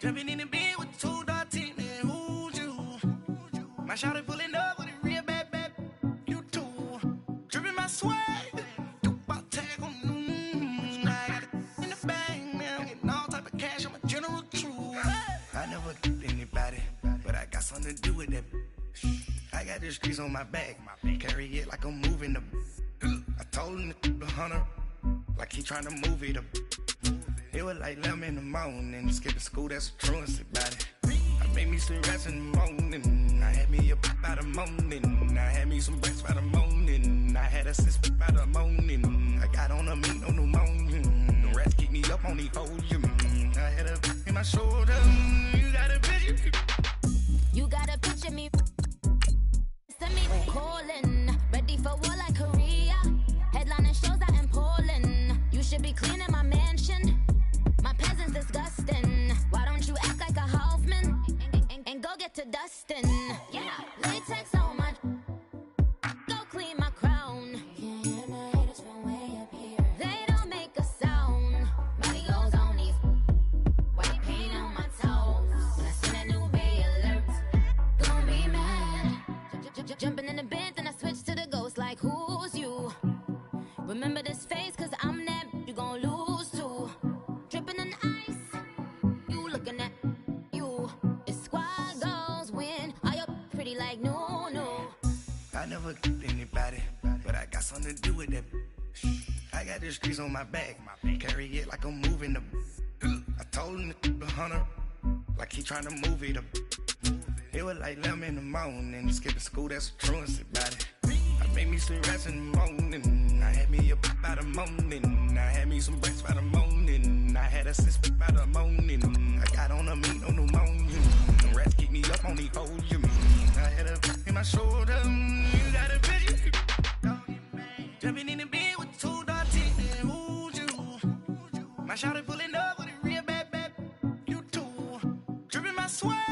Jumping in the bed with 2 dark teeth, man, who's you? My shawty pulling up with a real bad, you too. Dripping my swag, about tag on I got it in the bag, man, I'm getting all type of cash, I'm a general true. I never did anybody, but I got something to do with that. I got the streets on my back, carry it like I'm moving the. I told him to the hunter, like he trying to move it up. It was like 11 in the morning, skipping school, that's the truancy about it. I made me some rats in the morning, I had me a pop by the morning, I had me some breaks by the morning, I had a sis by the morning, I got on a meat on the morning, the rats keep me up on the podium, I had a in my shoulder, you got a picture. You got a picture me, send me calling, ready for war like Korea, headlining shows out in Poland, you should be cleaning my mansion. My peasant's disgusting. Why don't you act like a Hoffman and go get to dustin'? Yeah, latex on my. Go clean my crown. Can't hear my haters from way up here. They don't make a sound. Money goes on these. White paint on my toes. When I see that new Bay alert, gonna be mad. Jumping in the bed, then I switch to the ghost. Like who's you? Remember this face, 'cause I'm that you gon' lose to. Dripping in ice, you looking at you. It's squad goals win. Are you pretty like no, no? I never did anybody, but I got something to do with that. I got the streets on my back, carry it like I'm moving the. I told him to the hunter, like he trying to move it up. It was like 11 in the morning, skipping school, that's the truancy about it. I made me some rats in the morning, I had me a pop by the morning, I had me some breaks by the morning, I had a sis by the morning, I got on a meat on the morning, the rats keep me up on the podium, I had a in my shoulder, you got a picture. Jumping in the bed with 2 dark teeth, man, who's you? My shawty pulling up with a real bad, you too. Dripping my swag.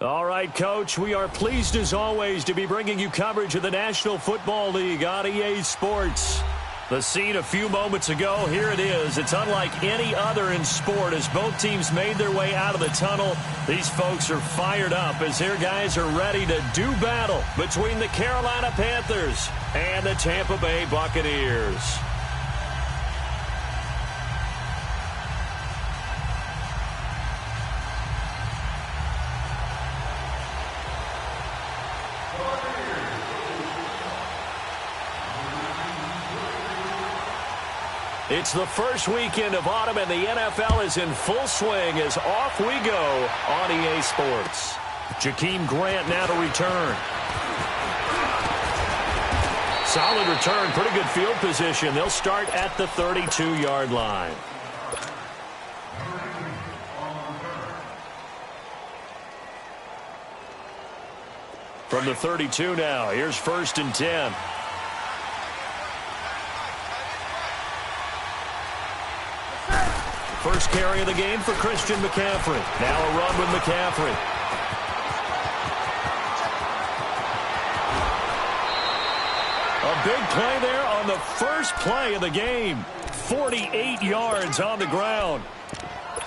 All right, Coach, we are pleased as always to be bringing you coverage of the National Football League on EA Sports. The scene a few moments ago, here it is. It's unlike any other in sport as both teams made their way out of the tunnel. These folks are fired up as their guys are ready to do battle between the Carolina Panthers and the Tampa Bay Buccaneers. It's the first weekend of autumn, and the NFL is in full swing as off we go on EA Sports. Jakeem Grant now to return. Solid return, pretty good field position. They'll start at the 32-yard line. From the 32 now, here's 1st and 10. First carry of the game for Christian McCaffrey. Now a run with McCaffrey. A big play there on the first play of the game. 48 yards on the ground.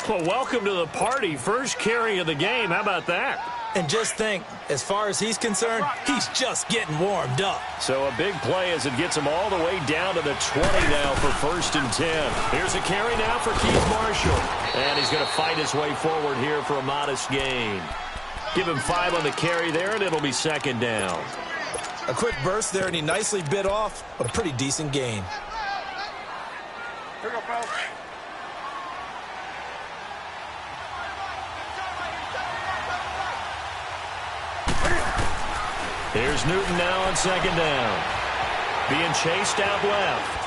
Well, welcome to the party. First carry of the game. How about that? And just think, as far as he's concerned, he's just getting warmed up. So a big play as it gets him all the way down to the 20 now for 1st and 10. Here's a carry now for Keith Marshall. And he's going to fight his way forward here for a modest gain. Give him 5 on the carry there, and it'll be 2nd down. A quick burst there, and he nicely bit off a pretty decent gain. Here we go, fellas. Here's Newton now on second down. Being chased out left.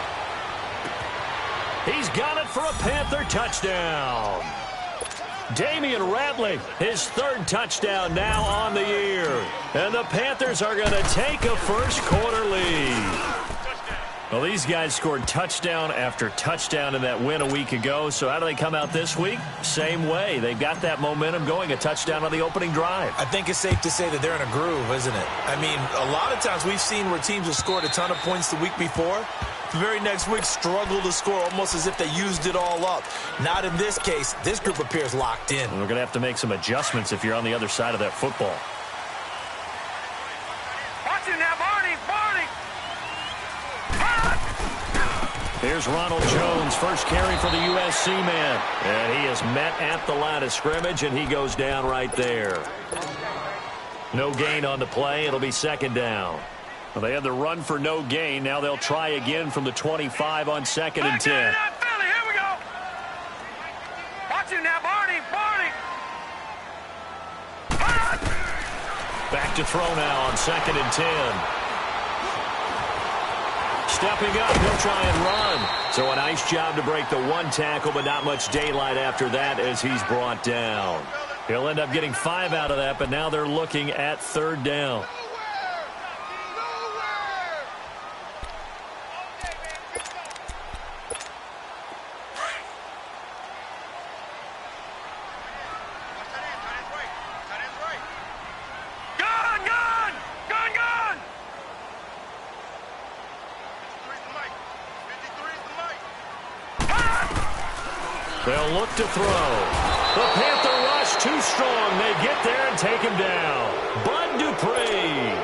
He's got it for a Panther touchdown. Damian Ratley, his third touchdown now on the year. And the Panthers are going to take a first-quarter lead. Well, these guys scored touchdown after touchdown in that win a week ago. So how do they come out this week? Same way. They got that momentum going, a touchdown on the opening drive. I think it's safe to say that they're in a groove, isn't it? I mean, a lot of times we've seen where teams have scored a ton of points the week before. The very next week struggle to score almost as if they used it all up. Not in this case. This group appears locked in. And we're going to have to make some adjustments if you're on the other side of that football. Watch it now, Barney! Here's Ronald Jones, first carry for the USC man. And he is met at the line of scrimmage, and he goes down right there. No gain on the play. It'll be second down. Well, they had the run for no gain. Now they'll try again from the 25 on second and 10. Here we go. Watch it now, Barney. Back to throw now on second and 10. Stepping up, he'll try and run. So a nice job to break the one tackle, but not much daylight after that as he's brought down. He'll end up getting 5 out of that, but now they're looking at third down. They'll look to throw. The Panther rush too strong. They get there and take him down. Bud Dupree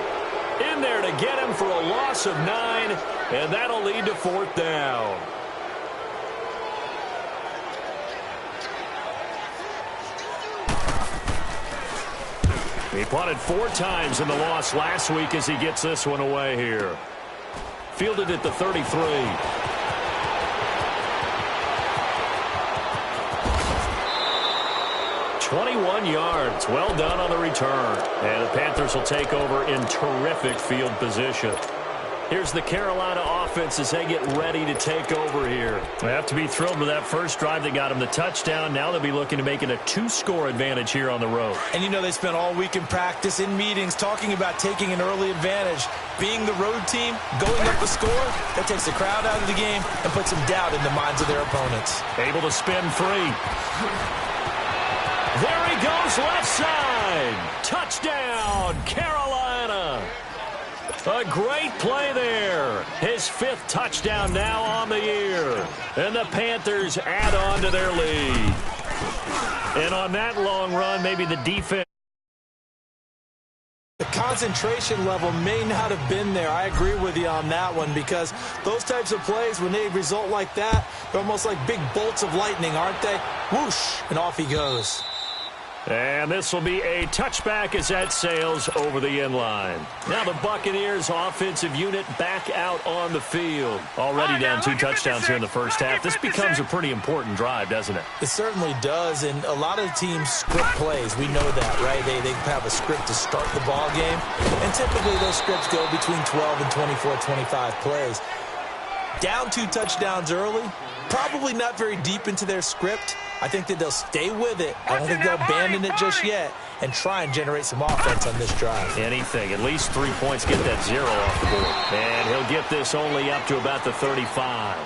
in there to get him for a loss of 9, and that'll lead to fourth down. He punted 4 times in the loss last week as he gets this one away here. Fielded at the 33. 21 yards. Well done on the return. And the Panthers will take over in terrific field position. Here's the Carolina offense as they get ready to take over here. They have to be thrilled with that first drive that got them the touchdown. Now they'll be looking to make it a 2-score advantage here on the road. And you know they spent all week in practice, in meetings, talking about taking an early advantage. Being the road team, going up a score, that takes the crowd out of the game and puts some doubt in the minds of their opponents. Able to spin free. There he goes, left side. Touchdown, Carolina. A great play there. His 5th touchdown now on the year. And the Panthers add on to their lead. And on that long run, maybe the defense. The concentration level may not have been there. I agree with you on that one because those types of plays, when they result like that, they're almost like big bolts of lightning, aren't they? Whoosh, and off he goes. And this will be a touchback as that sails over the end line. Now the Buccaneers offensive unit back out on the field. Already down 2 touchdowns here in the first half. This becomes a pretty important drive, doesn't it? It certainly does, and a lot of teams script plays. We know that, right? They have a script to start the ball game, and typically those scripts go between 12 and 24, 25 plays. Down 2 touchdowns early, probably not very deep into their script. I think that they'll stay with it. I don't think they'll abandon it just yet and try and generate some offense on this drive. Anything. At least 3 points, get that 0 off the board. And he'll get this only up to about the 35.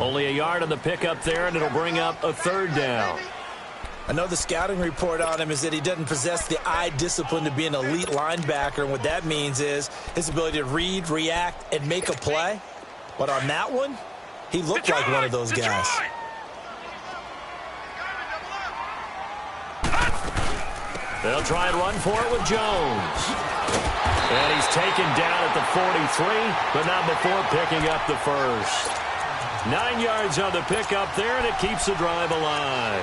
Only a yard on the pickup there, and it'll bring up a third down. I know the scouting report on him is that he doesn't possess the eye discipline to be an elite linebacker, and what that means is his ability to read, react, and make a play. But on that one, he looked like one of those guys. They'll try and run for it with Jones. And he's taken down at the 43, but not before picking up the first. 9 yards on the pickup there, and it keeps the drive alive.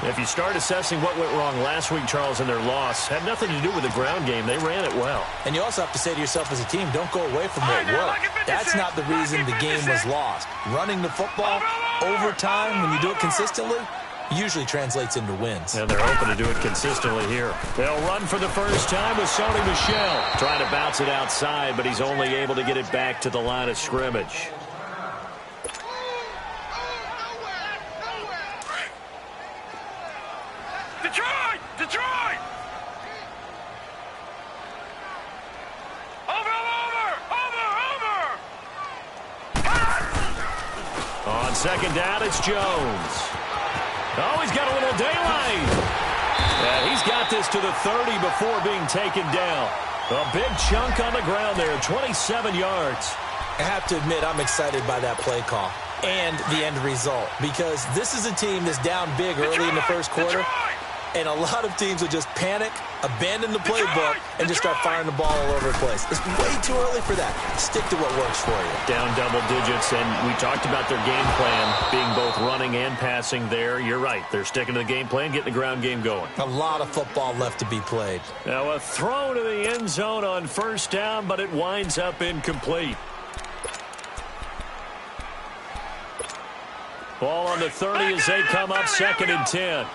If you start assessing what went wrong last week, Charles, in their loss, had nothing to do with the ground game. They ran it well. And you also have to say to yourself as a team, don't go away from what worked. That's not the reason the game was lost. Running the football over time, when you do it consistently, usually translates into wins. And they're hoping to do it consistently here. They'll run for the first time with Sony Michel. Trying to bounce it outside, but he's only able to get it back to the line of scrimmage. Detroit! Detroit! Over! On second down, it's Jones. Oh, he's got a little daylight. Yeah, he's got this to the 30 before being taken down. A big chunk on the ground there, 27 yards. I have to admit, I'm excited by that play call and the end result, because this is a team that's down big early in the first quarter, and a lot of teams will just panic, abandon the playbook, and just start firing the ball all over the place. It's way too early for that. Stick to what works for you. Down double digits, and we talked about their game plan being both running and passing there. You're right. They're sticking to the game plan, getting the ground game going. A lot of football left to be played. Now a throw to the end zone on first down, but it winds up incomplete. Ball on the 30 as they come up second and 10.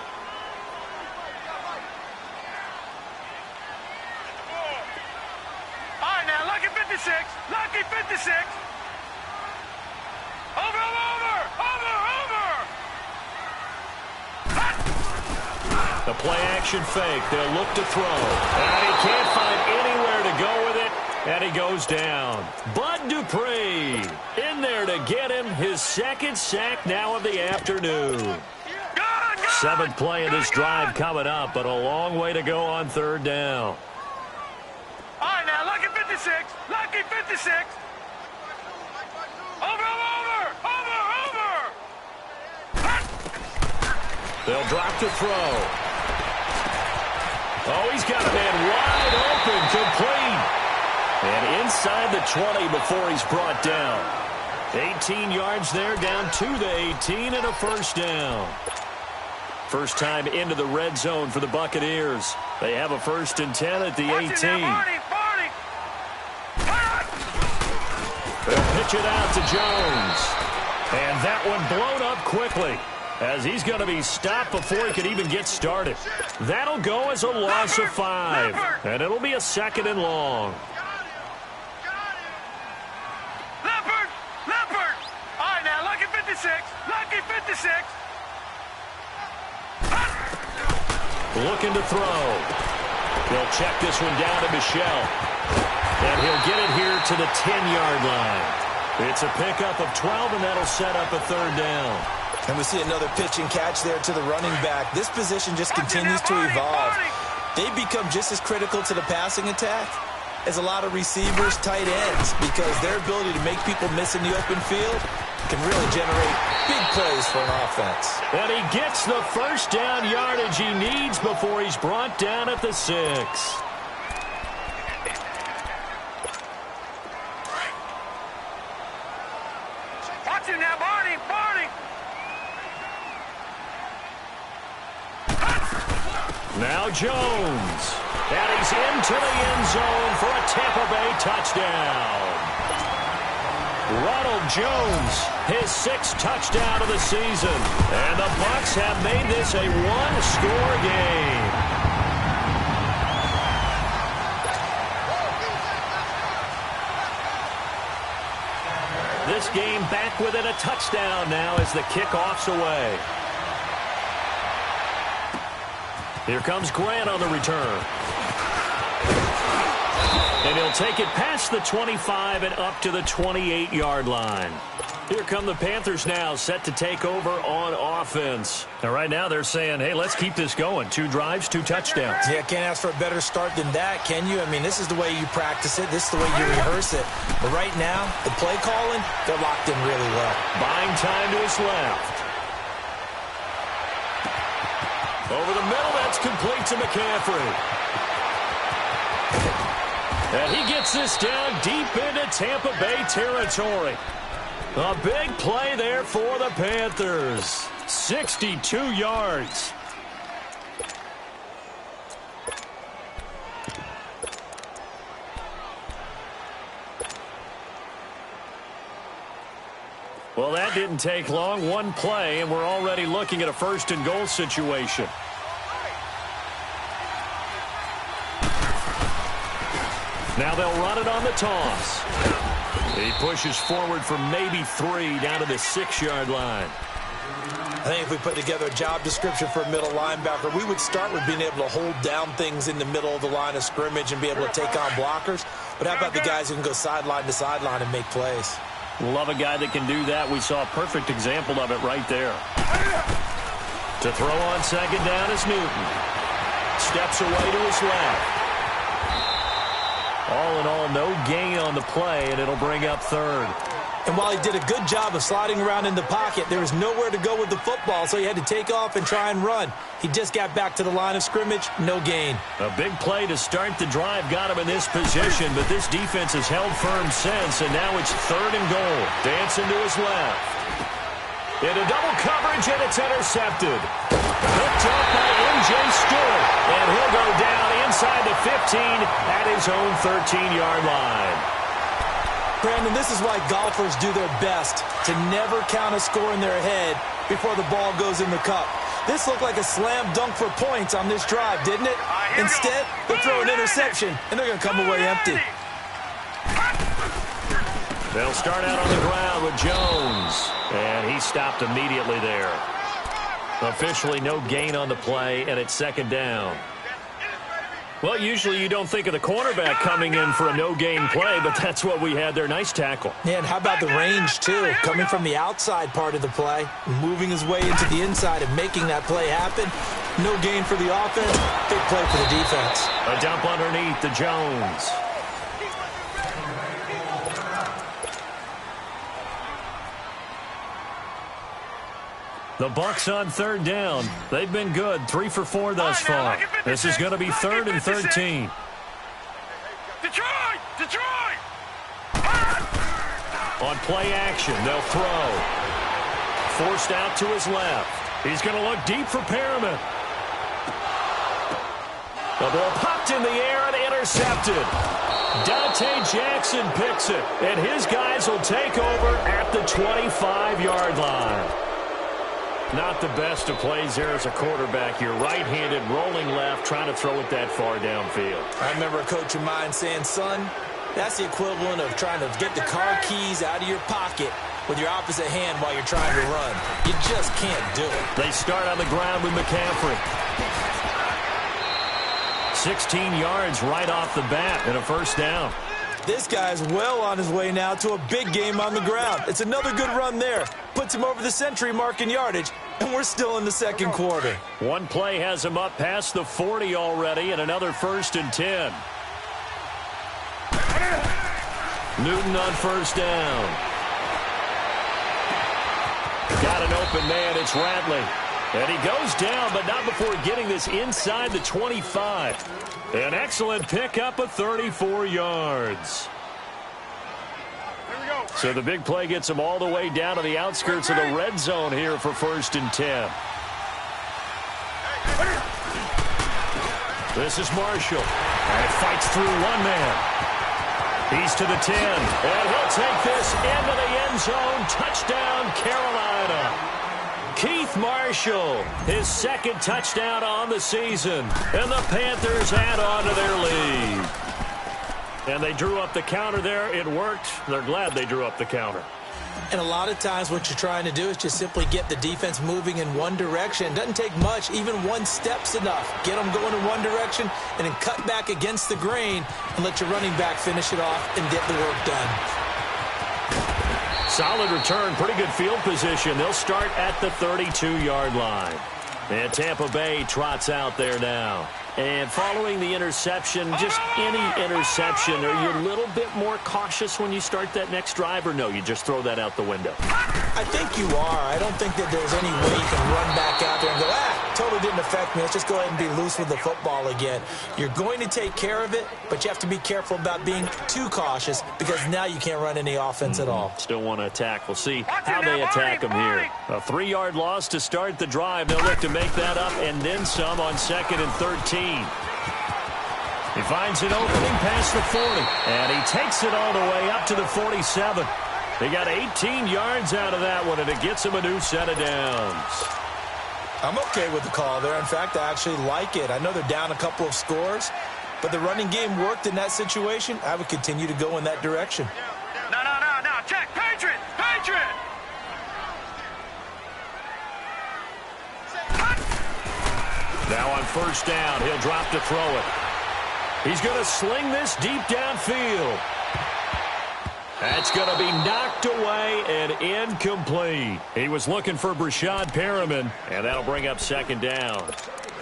Lucky 56. Over. The play action fake. They'll look to throw. And he can't find anywhere to go with it. And he goes down. Bud Dupree in there to get him his second sack now of the afternoon. Seventh play of this drive coming up, but a long way to go on third down. All right, now, Lucky 56. Lucky 56. Over. They'll drop to throw. Oh, he's got a man wide open, complete. And inside the 20 before he's brought down. 18 yards there, down to the 18 and a first down. First time into the red zone for the Buccaneers. They have a 1st and 10 at the 18. They'll pitch it out to Jones. And that one blown up quickly, as he's going to be stopped before he could even get started. That'll go as a loss of 5. And it'll be a 2nd and long. Leopard. All right, now, Lucky 56. Lucky 56. Looking to throw. He'll check this one down to Michel. And he'll get it here to the 10-yard line. It's a pickup of 12, and that'll set up a 3rd down. And we see another pitch and catch there to the running back. This position just continues to evolve. They become just as critical to the passing attack as a lot of receivers, tight ends, because their ability to make people miss in the open field can really generate big plays for an offense. And he gets the first down yardage he needs before he's brought down at the 6. Watch him now, Barney. Now Jones. And he's into the end zone for a Tampa Bay touchdown. Ronald Jones, his 6th touchdown of the season. And the Bucs have made this a one-score game. This game back within a touchdown now as the kickoff's away. Here comes Grant on the return. And he'll take it past the 25 and up to the 28-yard line. Here come the Panthers now, set to take over on offense. Now, right now, they're saying, hey, let's keep this going. 2 drives, 2 touchdowns. Yeah, can't ask for a better start than that, can you? I mean, this is the way you practice it. This is the way you rehearse it. But right now, the play calling, they're locked in really well. Buying time to his left. Over the middle, that's complete to McCaffrey. And he gets this down deep into Tampa Bay territory. A big play there for the Panthers. 62 yards. Well, that didn't take long. One play, and we're already looking at a first-and-goal situation. Now they'll run it on the toss. He pushes forward for maybe 3 down to the 6-yard line. I think if we put together a job description for a middle linebacker, we would start with being able to hold down things in the middle of the line of scrimmage and be able to take on blockers. But how about the guys who can go sideline to sideline and make plays? Love a guy that can do that. We saw a perfect example of it right there. To throw on second down is Newton. Steps away to his left. All in all, no gain on the play, and it'll bring up third. And while he did a good job of sliding around in the pocket, there was nowhere to go with the football, so he had to take off and try and run. He just got back to the line of scrimmage, no gain. A big play to start the drive got him in this position, but this defense has held firm since, and now it's third and goal. Dancing to his left. Into double coverage, and it's intercepted. Picked up by M.J. Stewart, and he'll go down inside the 15 at his own 13-yard line. Brandon, this is why golfers do their best to never count a score in their head before the ball goes in the cup. This looked like a slam dunk for points on this drive, didn't it? Instead, they'll throw an interception, and they're going to come away empty. They'll start out on the ground with Jones, and he stopped immediately there. Officially no gain on the play, and it's second down. Well, usually you don't think of the cornerback coming in for a no-gain play, but that's what we had there. Nice tackle. Yeah, and how about the range, too? Coming from the outside part of the play, moving his way into the inside and making that play happen. No gain for the offense, big play for the defense. A dump underneath to Jones. The Bucs on third down. They've been good. 3 for 4 thus far. This is going to be third and 13. Detroit! On play action, they'll throw. Forced out to his left. He's going to look deep for Perriman. The ball popped in the air and intercepted. Dante Jackson picks it, and his guys will take over at the 25-yard line. Not the best of plays there as a quarterback. You're right-handed, rolling left, trying to throw it that far downfield. I remember a coach of mine saying, son, that's the equivalent of trying to get the car keys out of your pocket with your opposite hand while you're trying to run. You just can't do it. They start on the ground with McCaffrey. 16 yards right off the bat and a first down. This guy's well on his way now to a big game on the ground. It's another good run there. Puts him over the century mark in yardage, and we're still in the second quarter. One play has him up past the 40 already, and another first and 10. Newton on first down. Got an open man. It's Ratley. And he goes down, but not before getting this inside the 25. An excellent pickup of 34 yards. So the big play gets him all the way down to the outskirts of the red zone here for first and 10. This is Marshall. And it fights through one man. He's to the 10. And he'll take this into the end zone. Touchdown, Carolina. Keith Marshall, his second touchdown on the season. And the Panthers add on to their lead. And they drew up the counter there. It worked. They're glad they drew up the counter. And a lot of times what you're trying to do is just simply get the defense moving in one direction. It doesn't take much. Even one step's enough. Get them going in one direction and then cut back against the grain and let your running back finish it off and get the work done. Solid return. Pretty good field position. They'll start at the 32-yard line. And Tampa Bay trots out there now. And following the interception, just any interception, are you a little bit more cautious when you start that next drive, or no, you just throw that out the window? I think you are. I don't think that there's any way you can run back out there and go, totally didn't affect me. Let's just go ahead and be loose with the football again. You're going to take care of it, but you have to be careful about being too cautious because now you can't run any offense at all. Still want to attack. We'll see how they attack them here. A 3-yard loss to start the drive. They'll look to make that up and then some on second and 13. He finds an opening past the 40, and he takes it all the way up to the 47. He got 18 yards out of that one, and it gets him a new set of downs. I'm okay with the call there. In fact, I actually like it. I know they're down a couple of scores, but the running game worked in that situation. I would continue to go in that direction. No. Check. Patriot. Now on first down, he'll drop to throw it. He's going to sling this deep downfield. That's going to be knocked away and incomplete. He was looking for Brashad Perriman, and that'll bring up second down.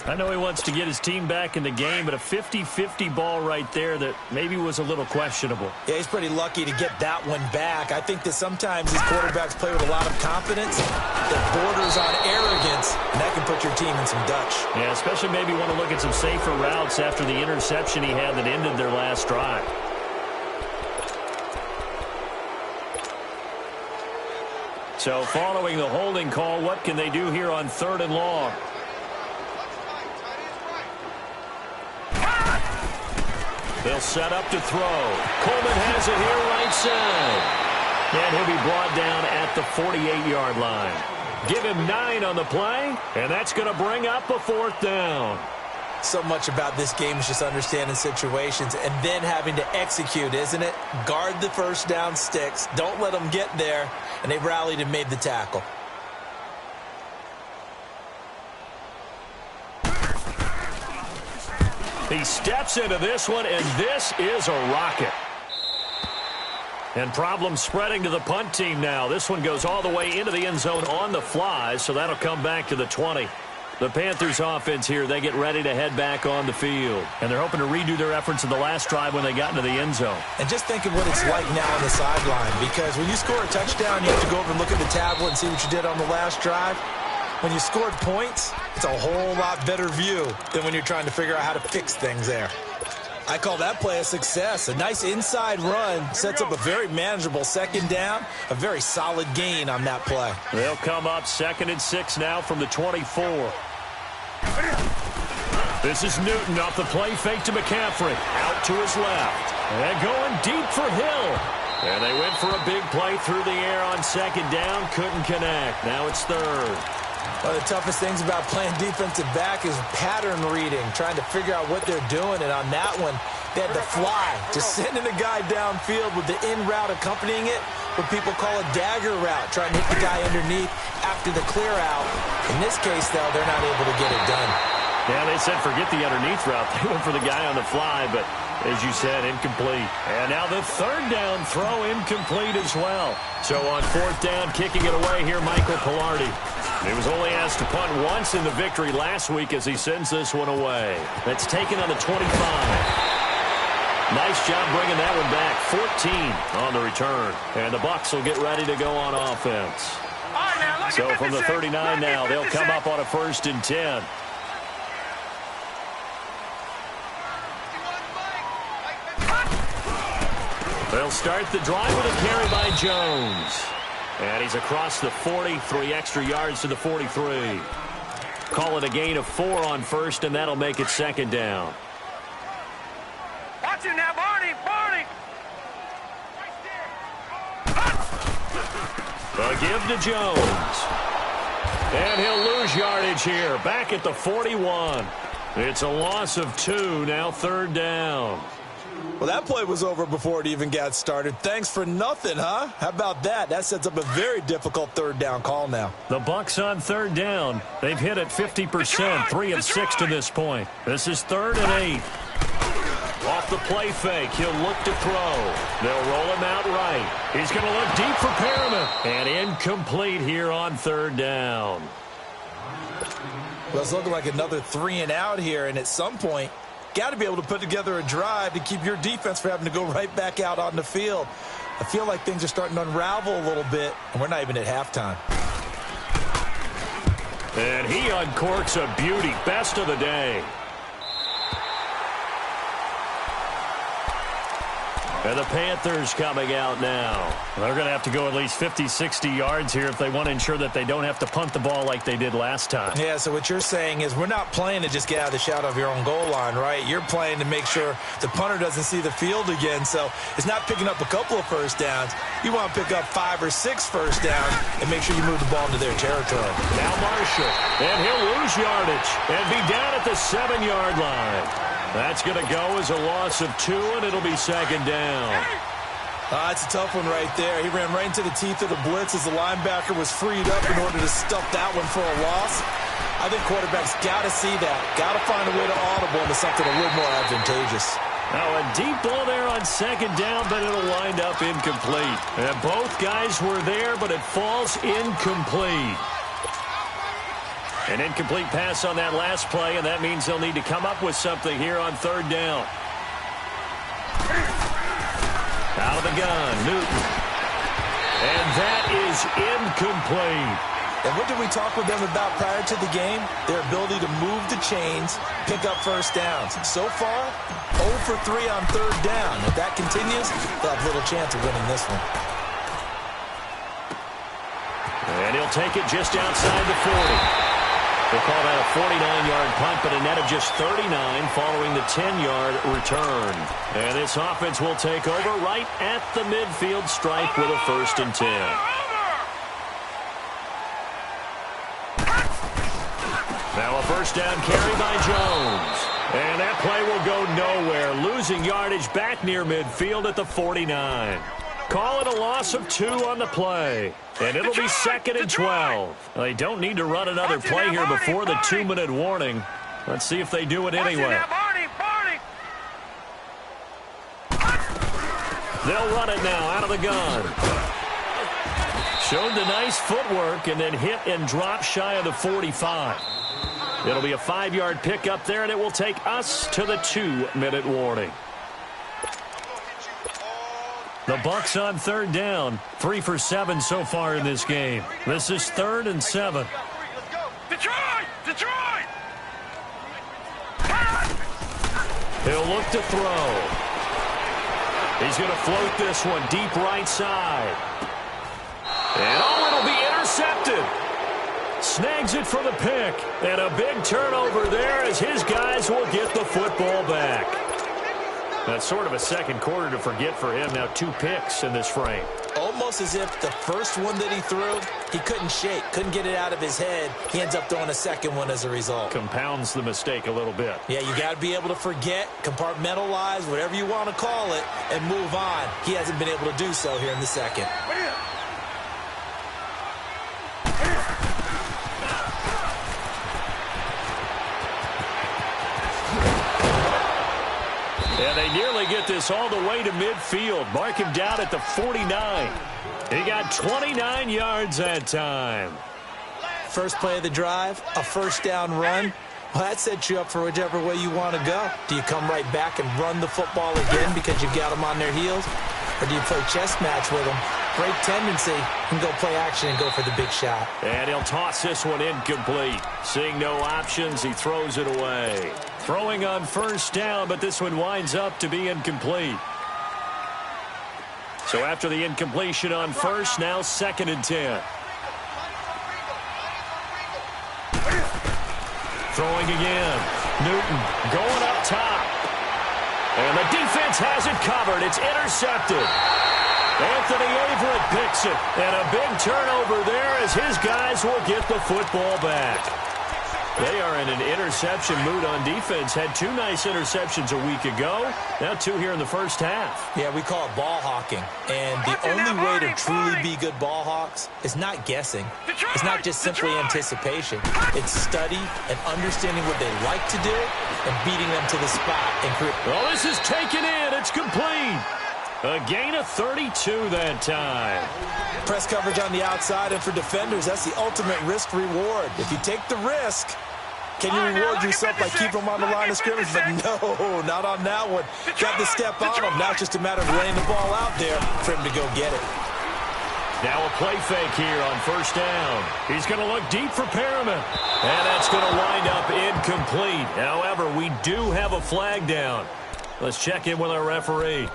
I know he wants to get his team back in the game, but a 50-50 ball right there that maybe was a little questionable. Yeah, he's pretty lucky to get that one back. I think that sometimes these quarterbacks play with a lot of confidence that borders on arrogance, and that can put your team in some Dutch. Yeah, especially maybe want to look at some safer routes after the interception he had that ended their last drive. So following the holding call, what can they do here on 3rd and long? They'll set up to throw. Coleman has it here right side. And he'll be brought down at the 48-yard line. Give him 9 on the play, and that's going to bring up a 4th down. So much about this game is just understanding situations and then having to execute, isn't it? Guard the first down sticks. Don't let them get there. And they rallied and made the tackle. He steps into this one, and this is a rocket. And problems spreading to the punt team now. This one goes all the way into the end zone on the fly, so that'll come back to the 20. The Panthers offense here, they get ready to head back on the field. And they're hoping to redo their efforts in the last drive when they got into the end zone. And just think of what it's like now on the sideline, because when you score a touchdown, you have to go over and look at the tablet and see what you did on the last drive. When you scored points, it's a whole lot better view than when you're trying to figure out how to fix things there. I call that play a success. A nice inside run sets up a very manageable second down, a very solid gain on that play. They'll come up 2nd and 6 now from the 24. This is Newton off the play fake to McCaffrey. Out to his left. And going deep for Hill. And they went for a big play through the air on 2nd down. Couldn't connect. Now it's 3rd. One of the toughest things about playing defensive back is pattern reading, trying to figure out what they're doing. And on that one, they had to fly, just sending a guy downfield with the in route accompanying it, what people call a dagger route, trying to hit the guy underneath after the clear out. In this case, though, they're not able to get it done. Yeah, they said forget the underneath route. They went for the guy on the fly, but as you said, incomplete. And now the 3rd down throw incomplete as well. So on 4th down, kicking it away here, Michael Pilardi. He was only asked to punt once in the victory last week as he sends this one away. That's taken on the 25. Nice job bringing that one back. 14 on the return. And the Bucs will get ready to go on offense. So from the 39 now, they'll come up on a 1st and 10. They'll start the drive with a carry by Jones. And he's across the 40, 3 extra yards to the 43. Call it a gain of 4 on 1st, and that'll make it 2nd down. Watch it now, Barney! A give to Jones. And he'll lose yardage here. Back at the 41. It's a loss of 2, now 3rd down. Well, that play was over before it even got started. Thanks for nothing, huh? How about that? That sets up a very difficult 3rd down call now. The Bucs on 3rd down. They've hit it 50%, 3 of 6 to this point. This is 3rd and 8. Off the play fake, he'll look to throw. They'll roll him out right. He's going to look deep for Perriman. And incomplete here on 3rd down. Well, it's looking like another 3 and out here, and at some point, got to be able to put together a drive to keep your defense from having to go right back out on the field. I feel like things are starting to unravel a little bit, and we're not even at halftime. And he uncorks a beauty. Best of the day. And the Panthers coming out now. They're going to have to go at least 50, 60 yards here if they want to ensure that they don't have to punt the ball like they did last time. Yeah, so what you're saying is we're not playing to just get out of the shadow of your own goal line, right? You're playing to make sure the punter doesn't see the field again. So it's not picking up a couple of first downs. You want to pick up 5 or 6 first downs and make sure you move the ball into their territory. Now Marshall, and he'll lose yardage and be down at the 7-yard line. That's going to go as a loss of 2, and it'll be second down. That's a tough one right there. He ran right into the teeth of the blitz as the linebacker was freed up in order to stuff that one for a loss. I think quarterbacks got to see that. Got to find a way to audible into something a little more advantageous. Now a deep ball there on second down, but it'll wind up incomplete. And both guys were there, but it falls incomplete. An incomplete pass on that last play, and that means they'll need to come up with something here on third down. Out of the gun, Newton. And that is incomplete. And what did we talk with them about prior to the game? Their ability to move the chains, pick up first downs. So far, 0 for 3 on third down. If that continues, they'll have little chance of winning this one. And he'll take it just outside the 40. They'll call that a 49-yard punt, but a net of just 39 following the 10-yard return. And this offense will take over right at the midfield stripe with a 1st and 10. Now a first down carry by Jones. And that play will go nowhere, losing yardage back near midfield at the 49. Call it a loss of 2 on the play. And it'll be 2nd and 12. They don't need to run another play here before the 2-minute warning. Let's see if they do it anyway. They'll run it now out of the gun. Showed the nice footwork and then hit and drop shy of the 45. It'll be a 5-yard pickup there, and it will take us to the 2-minute warning. The Bucs on third down, 3 for 7 so far in this game. This is 3rd and 7. Detroit! Detroit! He'll look to throw. He's going to float this one deep right side. And it'll be intercepted. Snags it for the pick. And a big turnover there as his guys will get the football back. That's sort of a second quarter to forget for him. Now 2 picks in this frame. Almost as if the first one that he threw, he couldn't shake, couldn't get it out of his head. He ends up throwing a second one as a result. Compounds the mistake a little bit. Yeah, you got to be able to forget, compartmentalize, whatever you want to call it, and move on. He hasn't been able to do so here in the second. And they nearly get this all the way to midfield. Mark him down at the 49. He got 29 yards that time. First play of the drive, a first down run. Well, that sets you up for whichever way you want to go. Do you come right back and run the football again because you've got them on their heels? Or do you play chess match with them? Great tendency. And go play action and go for the big shot. And he'll toss this one incomplete. Seeing no options, he throws it away. Throwing on first down, but this one winds up to be incomplete. So after the incompletion on first, now 2nd and 10. Throwing again. Newton going up top. And the defense has it covered. It's intercepted. Anthony Averett picks it. And a big turnover there as his guys will get the football back. They are in an interception mood on defense. Had 2 nice interceptions a week ago. Now 2 here in the first half. Yeah, we call it ball hawking. And the only way to truly be good ball hawks is not guessing. It's not just simply anticipation. It's study and understanding what they like to do and beating them to the spot. Well, this is taken in. It's complete. A gain of 32 that time. Press coverage on the outside, and for defenders, that's the ultimate risk-reward. If you take the risk, can you reward yourself by keeping them on the line of scrimmage? But no, not on that one. Got the step on him. Now it's just a matter of laying the ball out there for him to go get it. Now a play fake here on first down. He's going to look deep for Perriman. And that's going to wind up incomplete. However, we do have a flag down. Let's check in with our referee.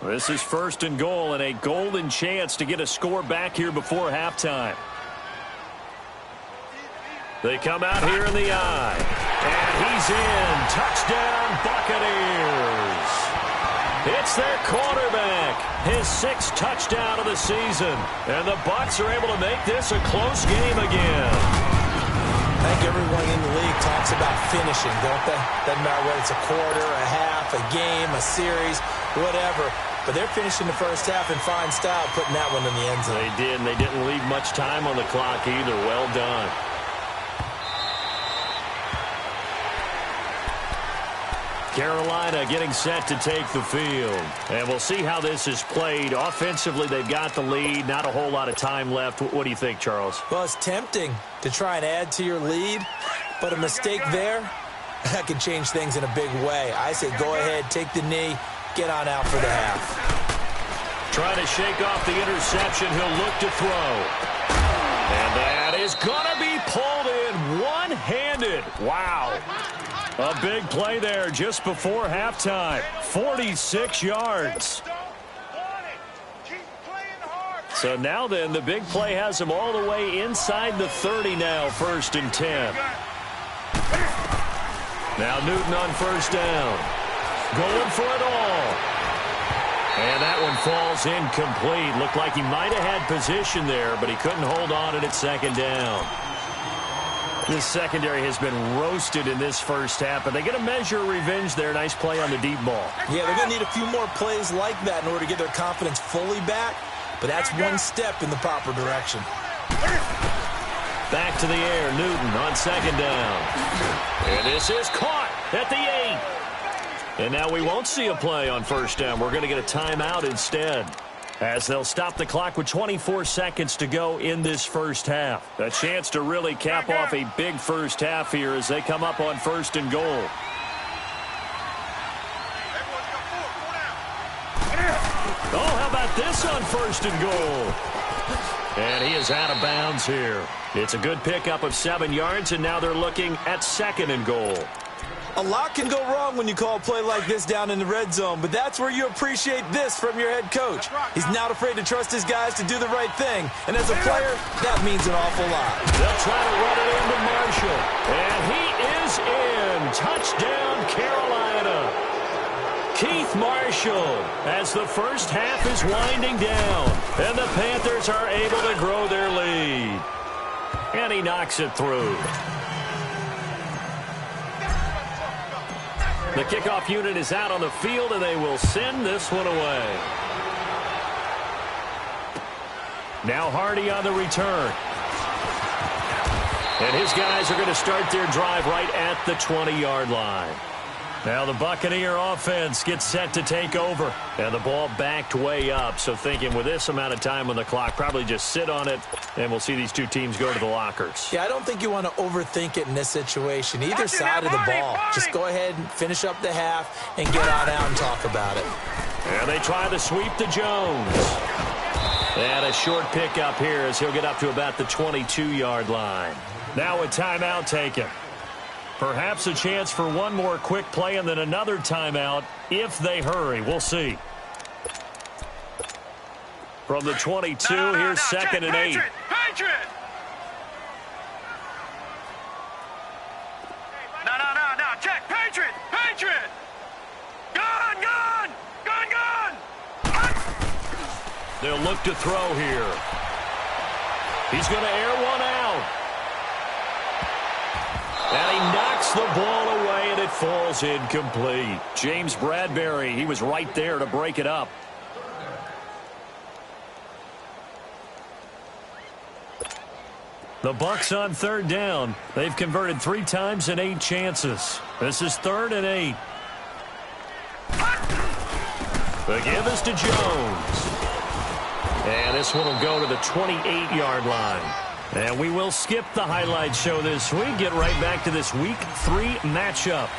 This is 1st and goal and a golden chance to get a score back here before halftime. They come out here in the eye. And he's in. Touchdown, Buccaneers. It's their quarterback. His 6th touchdown of the season. And the Bucs are able to make this a close game again. I think everyone in the league talks about finishing, don't they? Doesn't matter whether it's a quarter, a half, a game, a series, whatever. But they're finishing the first half in fine style, putting that one in the end zone. They did, and they didn't leave much time on the clock either. Well done. Carolina getting set to take the field. And we'll see how this is played. Offensively, they've got the lead. Not a whole lot of time left. What do you think, Charles? Well, it's tempting to try and add to your lead, but a mistake there, that can change things in a big way. I say go ahead, take the knee, get on out for the half. Trying to shake off the interception. He'll look to throw. And that is going to be pulled in one-handed. Wow. A big play there just before halftime. 46 yards. So now then, the big play has him all the way inside the 30 now, 1st and 10. Now Newton on 1st down. Going for it all. And that one falls incomplete. Looked like he might have had position there, but he couldn't hold on at 2nd down. This secondary has been roasted in this first half, but they get a measure of revenge there. Nice play on the deep ball. Yeah, they're going to need a few more plays like that in order to get their confidence fully back, but that's one step in the proper direction. Back to the air, Newton on 2nd down. And this is caught at the 8. And now we won't see a play on 1st down. We're going to get a timeout instead, as they'll stop the clock with 24 seconds to go in this first half. A chance to really cap off a big first half here as they come up on 1st and goal. Oh, how about this on 1st and goal? And he is out of bounds here. It's a good pickup of 7 yards, and now they're looking at 2nd and goal. A lot can go wrong when you call a play like this down in the red zone, but that's where you appreciate this from your head coach. He's not afraid to trust his guys to do the right thing, and as a player, that means an awful lot. They'll try to run it into Marshall, and he is in. Touchdown, Carolina. Keith Marshall, as the first half is winding down, and the Panthers are able to grow their lead. And he knocks it through. The kickoff unit is out on the field, and they will send this one away. Now Hardy on the return. And his guys are going to start their drive right at the 20-yard line. Now the Buccaneer offense gets set to take over. And the ball backed way up. So thinking with this amount of time on the clock, probably just sit on it, and we'll see these two teams go to the lockers. Yeah, I don't think you want to overthink it in this situation. Either side of the ball. Just go ahead and finish up the half and get on out and talk about it. And they try to sweep to Jones. And a short pickup here as he'll get up to about the 22-yard line. Now a timeout taken. Perhaps a chance for one more quick play and then another timeout if they hurry. We'll see. From the 22, here's 2nd and 8. Patriot! No, check, Patriot! Patriot! Gun! They'll look to throw here. He's going to air one out. And he knocks the ball away, and it falls incomplete. James Bradbury, he was right there to break it up. The Bucs on 3rd down. They've converted 3 times in 8 chances. This is 3rd and 8. The give is to Jones. And this one will go to the 28-yard line. And we will skip the highlight show this week. Get right back to this Week 3 matchup.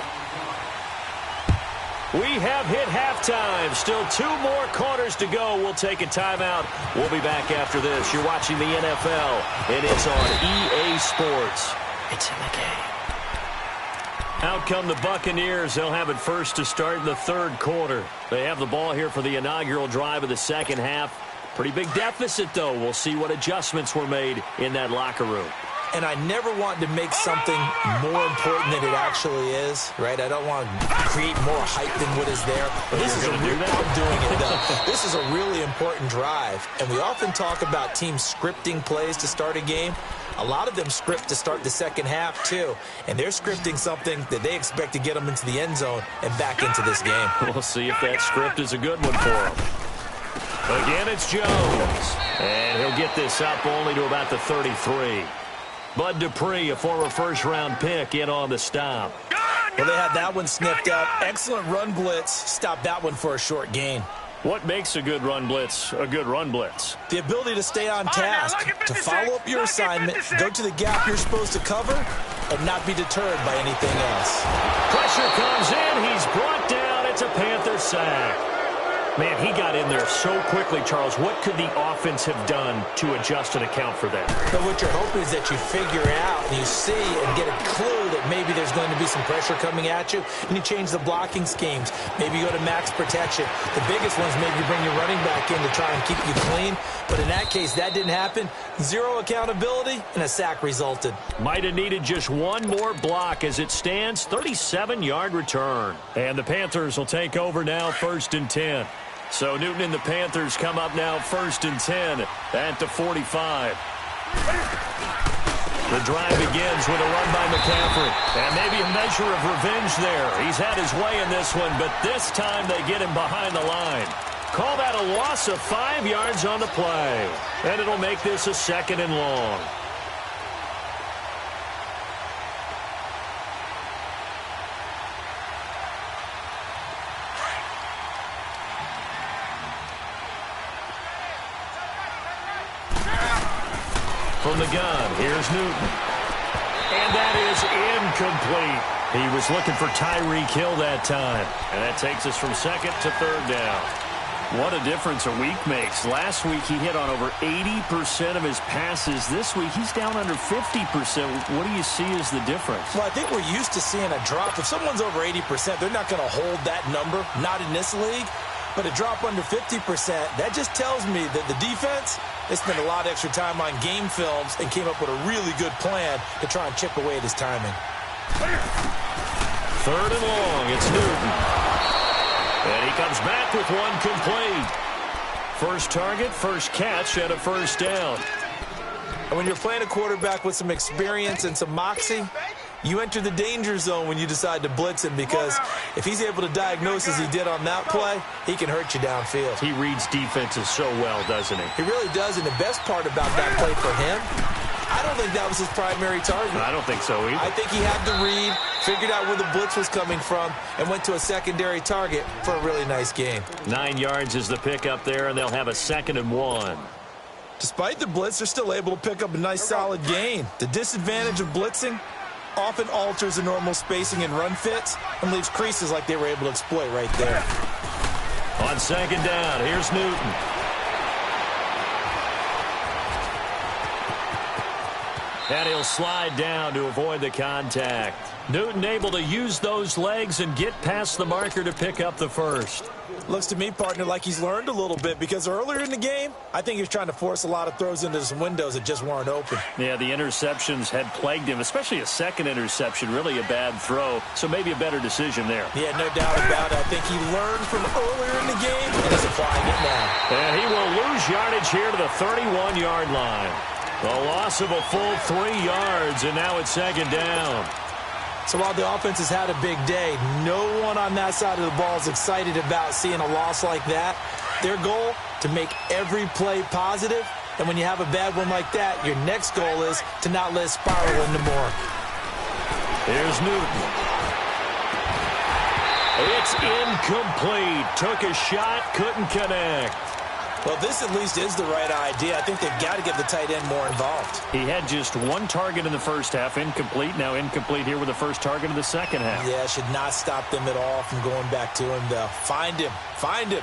We have hit halftime. Still 2 more quarters to go. We'll take a timeout. We'll be back after this. You're watching the NFL, and it's on EA Sports. It's in the game. Out come the Buccaneers. They'll have it first to start in the third quarter. They have the ball here for the inaugural drive of the second half. Pretty big deficit, though. We'll see what adjustments were made in that locker room. And I never want to make something more important than it actually is, right? I don't want to create more hype than what is there. But this is I'm doing it, though. This is a really important drive. And we often talk about teams scripting plays to start a game. A lot of them script to start the second half, too. And they're scripting something that they expect to get them into the end zone and back into this game. We'll see if that script is a good one for them. Again, it's Jones. And he'll get this up only to about the 33. Bud Dupree, a former first-round pick, in on the stop. Well, they had that one snipped up. Excellent run blitz. Stopped that one for a short gain. What makes a good run blitz a good run blitz? The ability to stay on task, to follow up your assignment, go to the gap you're supposed to cover, and not be deterred by anything else. Pressure comes in. He's brought down. It's a Panther sack. Man, he got in there so quickly, Charles. What could the offense have done to adjust and account for that? But what you're hoping is that you figure out and you see and get a clue that maybe there's going to be some pressure coming at you, and you change the blocking schemes. Maybe you go to max protection. The biggest ones, maybe you bring your running back in to try and keep you clean. But in that case, that didn't happen. Zero accountability, and a sack resulted. Might have needed just one more block. As it stands, 37-yard return. And the Panthers will take over now, 1st and 10. So Newton and the Panthers come up now 1st and 10 at the 45. The drive begins with a run by McCaffrey. And maybe a measure of revenge there. He's had his way in this one, but this time they get him behind the line. Call that a loss of 5 yards on the play. And it'll make this a 2nd and long. From the gun, here's Newton. And that is incomplete. He was looking for Tyreek Hill that time. And that takes us from 2nd to 3rd down. What a difference a week makes. Last week he hit on over 80% of his passes. This week he's down under 50%. What do you see as the difference? Well, I think we're used to seeing a drop. If someone's over 80%, they're not going to hold that number. Not in this league. But a drop under 50%, that just tells me that the defense, they spent a lot of extra time on game films and came up with a really good plan to try and chip away at his timing. 3rd and long, it's Newton. And he comes back with one complete. First target, first catch, and a 1st down. And when you're playing a quarterback with some experience and some moxie, you enter the danger zone when you decide to blitz him, because if he's able to diagnose as he did on that play, he can hurt you downfield. He reads defenses so well, doesn't he? He really does, and the best part about that play for him, I don't think that was his primary target. I don't think so either. I think he had the read, figured out where the blitz was coming from, and went to a secondary target for a really nice gain. 9 yards is the pickup there, and they'll have a 2nd and 1. Despite the blitz, they're still able to pick up a nice solid gain. The disadvantage of blitzing often alters the normal spacing and run fits and leaves creases like they were able to exploit right there. On 2nd down, here's Newton. And he'll slide down to avoid the contact. Newton able to use those legs and get past the marker to pick up the 1st. Looks to me, partner, like he's learned a little bit, because earlier in the game, I think he was trying to force a lot of throws into some windows that just weren't open. Yeah, the interceptions had plagued him, especially a 2nd interception, really a bad throw, so maybe a better decision there. Yeah, no doubt about it. I think he learned from earlier in the game and is applying it now. And he will lose yardage here to the 31-yard line. A loss of a full 3 yards, and now it's 2nd down. So while the offense has had a big day, no one on that side of the ball is excited about seeing a loss like that. Their goal, to make every play positive. And when you have a bad one like that, your next goal is to not let it spiral into more. Here's Newton. It's incomplete. Took a shot, couldn't connect. Well, this at least is the right idea. I think they've got to get the tight end more involved. He had just one target in the first half, incomplete. Now incomplete here with the first target of the second half. Yeah, should not stop them at all from going back to him, though. Find him. Find him.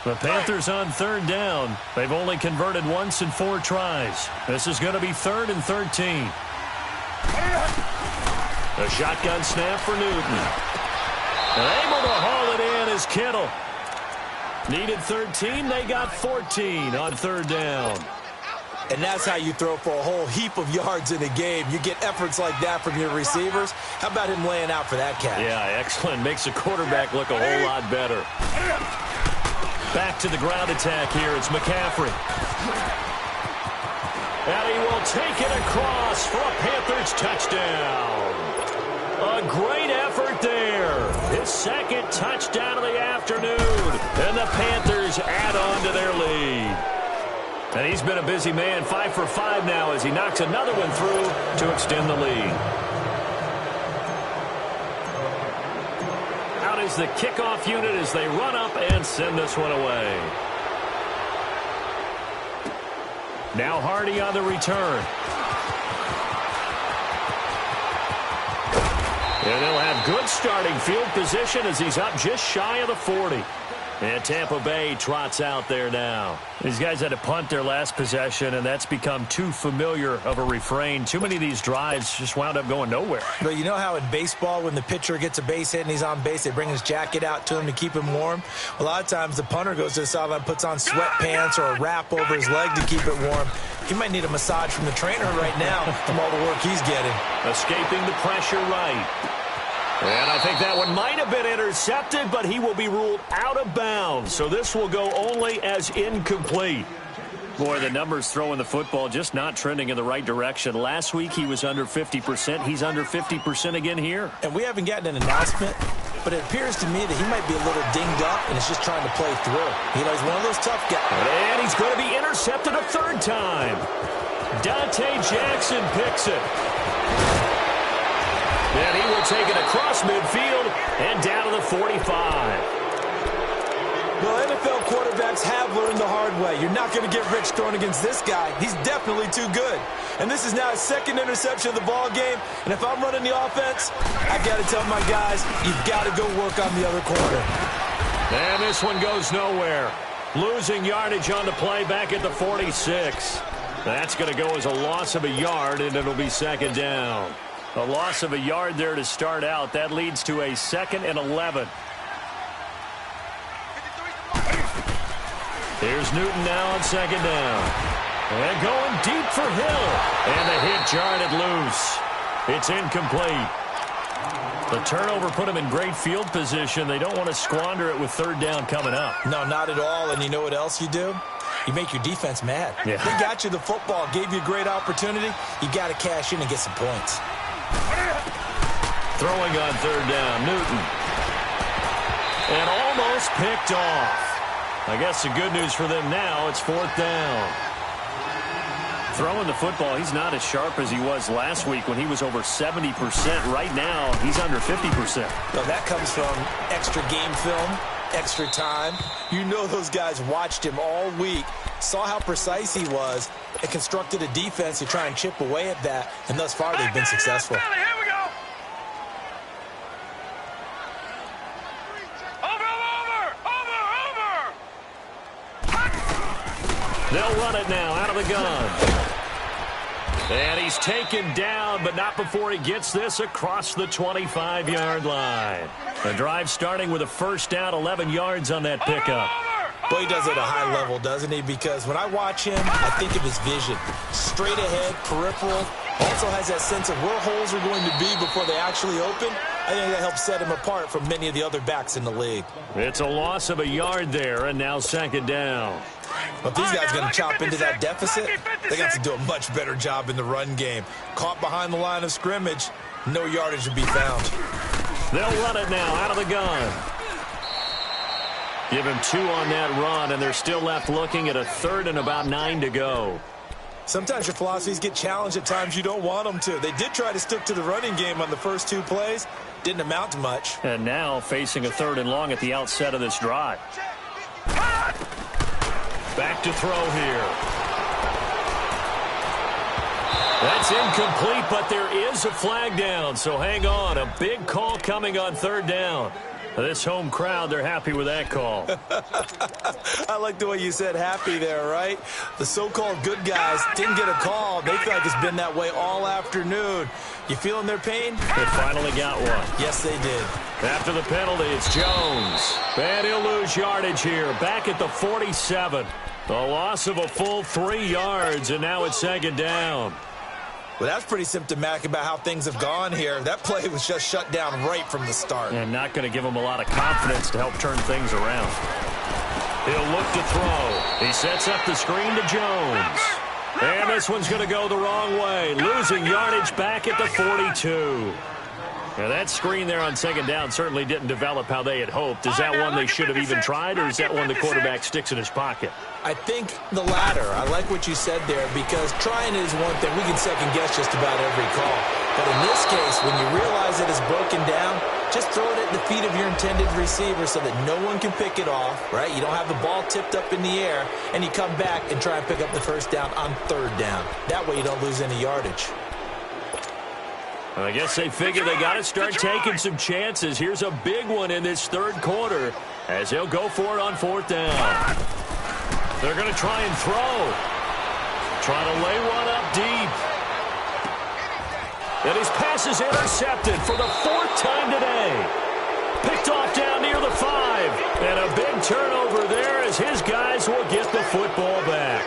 The Panthers on third down. They've only converted once in 4 tries. This is going to be 3rd and 13. A shotgun snap for Newton. And able to haul it in is Kittle. Needed 13. They got 14 on 3rd down. And that's how you throw for a whole heap of yards in a game. You get efforts like that from your receivers. How about him laying out for that catch? Yeah, excellent. Makes the quarterback look a whole lot better. Back to the ground attack here. It's McCaffrey. And he will take it across for a Panthers touchdown. A great effort there. His 2nd touchdown of the afternoon. And the Panthers add on to their lead. And he's been a busy man, 5 for 5 now as he knocks another one through to extend the lead. Out is the kickoff unit as they run up and send this one away. Now Hardy on the return. And they'll have good starting field position as he's up just shy of the 40. And Tampa Bay trots out there now. These guys had to punt their last possession, and that's become too familiar of a refrain. Too many of these drives just wound up going nowhere. But you know how in baseball, when the pitcher gets a base hit and he's on base, they bring his jacket out to him to keep him warm? A lot of times the punter goes to the sideline, puts on sweatpants or a wrap over his leg to keep it warm. He might need a massage from the trainer right now from all the work he's getting. Escaping the pressure right. And I think that one might have been intercepted, but he will be ruled out of bounds. So this will go only as incomplete. Boy, the numbers throwing the football just not trending in the right direction. Last week he was under 50%. He's under 50% again here. And we haven't gotten an announcement, but it appears to me that he might be a little dinged up and is just trying to play through. He's one of those tough guys. And he's going to be intercepted a 3rd time. Dante Jackson picks it. And he will take it across midfield and down to the 45. Well, NFL quarterbacks have learned the hard way. You're not going to get rich throwing against this guy. He's definitely too good. And this is now his 2nd interception of the ball game. And if I'm running the offense, I've got to tell my guys, you've got to go work on the other corner. And this one goes nowhere. Losing yardage on the play back at the 46. That's going to go as a loss of a yard, and it'll be 2nd down. A loss of a yard there to start out. That leads to a 2nd and 11. Here's Newton now on 2nd down. And going deep for Hill. And the hit jarred it loose. It's incomplete. The turnover put him in great field position. They don't want to squander it with 3rd down coming up. No, not at all. And you know what else you do? You make your defense mad. Yeah. They got you the football, gave you a great opportunity. You got to cash in and get some points. Throwing on 3rd down, Newton. And almost picked off. I guess the good news for them now, it's 4th down. Throwing the football, he's not as sharp as he was last week when he was over 70%. Right now, he's under 50%. Well, that comes from extra game film, extra time. You know those guys watched him all week, saw how precise he was, and constructed a defense to try and chip away at that, and thus far they've been successful. Here we go. They'll run it now out of the gun. And he's taken down, but not before he gets this across the 25-yard line. The drive starting with a 1st down, 11 yards on that pickup. Well, he does it at a high level, doesn't he? Because when I watch him, I think of his vision. Straight ahead, peripheral. Also has that sense of where holes are going to be before they actually open. I think that helps set him apart from many of the other backs in the league. It's a loss of a yard there, and now 2nd down. But these guys going to chop into that deficit. They got to do a much better job in the run game. Caught behind the line of scrimmage, no yardage to be found. They'll run it now out of the gun. Give him 2 on that run, and they're still left looking at a 3rd and about 9 to go. Sometimes your philosophies get challenged at times you don't want them to. They did try to stick to the running game on the first 2 plays. Didn't amount to much. And now facing a 3rd and long at the outset of this drive. Back to throw here. That's incomplete, but there is a flag down, so hang on. A big call coming on 3rd down. This home crowd, they're happy with that call. I like the way you said happy there, right? The so-called good guys didn't get a call. They feel like it's been that way all afternoon. You feeling their pain? They finally got one. Yes, they did. After the penalty, it's Jones. And he'll lose yardage here. Back at the 47. A loss of a full 3 yards, and now it's second down. Well, that's pretty symptomatic about how things have gone here. That play was just shut down right from the start. And not going to give him a lot of confidence to help turn things around. He'll look to throw. He sets up the screen to Jones. And this one's going to go the wrong way. Losing yardage back at the 42. Now, that screen there on second down certainly didn't develop how they had hoped. Is that one they should have even tried, or is that one the quarterback sticks in his pocket? I think the latter. I like what you said there, because trying is one thing. We can second-guess just about every call. But in this case, when you realize it is broken down, just throw it at the feet of your intended receiver so that no one can pick it off, right? You don't have the ball tipped up in the air, and you come back and try and pick up the first down on third down. That way you don't lose any yardage. I guess they figure they got to start taking some chances. Here's a big one in this third quarter as they'll go for it on fourth down. They're going to try and throw. Trying to lay one up deep. And his pass is intercepted for the 4th time today. Picked off down near the 5. And a big turnover there as his guys will get the football back.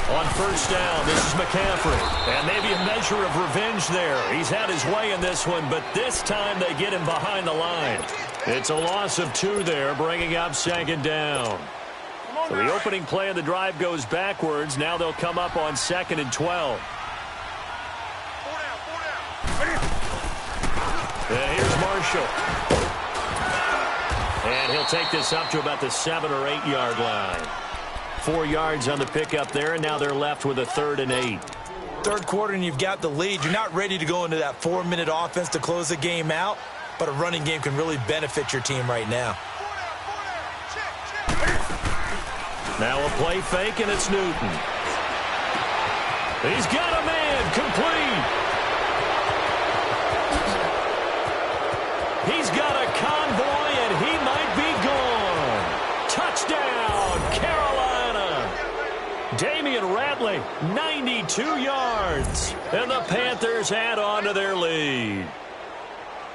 On first down, this is McCaffrey. And maybe a measure of revenge there. He's had his way in this one, but this time they get him behind the line. It's a loss of 2 there, bringing up second down. So the opening play of the drive goes backwards. Now they'll come up on 2nd and 12. And here's Marshall. And he'll take this up to about the 7 or 8 yard line. 4 yards on the pickup there, and now they're left with a 3rd and 8. Third quarter and you've got the lead. You're not ready to go into that 4-minute offense to close the game out, but a running game can really benefit your team right now. Now a play fake, and it's Newton. He's got a man, complete. He's got a convoy, and he might be gone. Touchdown, Carolina. Damian Ratley, 92 yards. And the Panthers add on to their lead.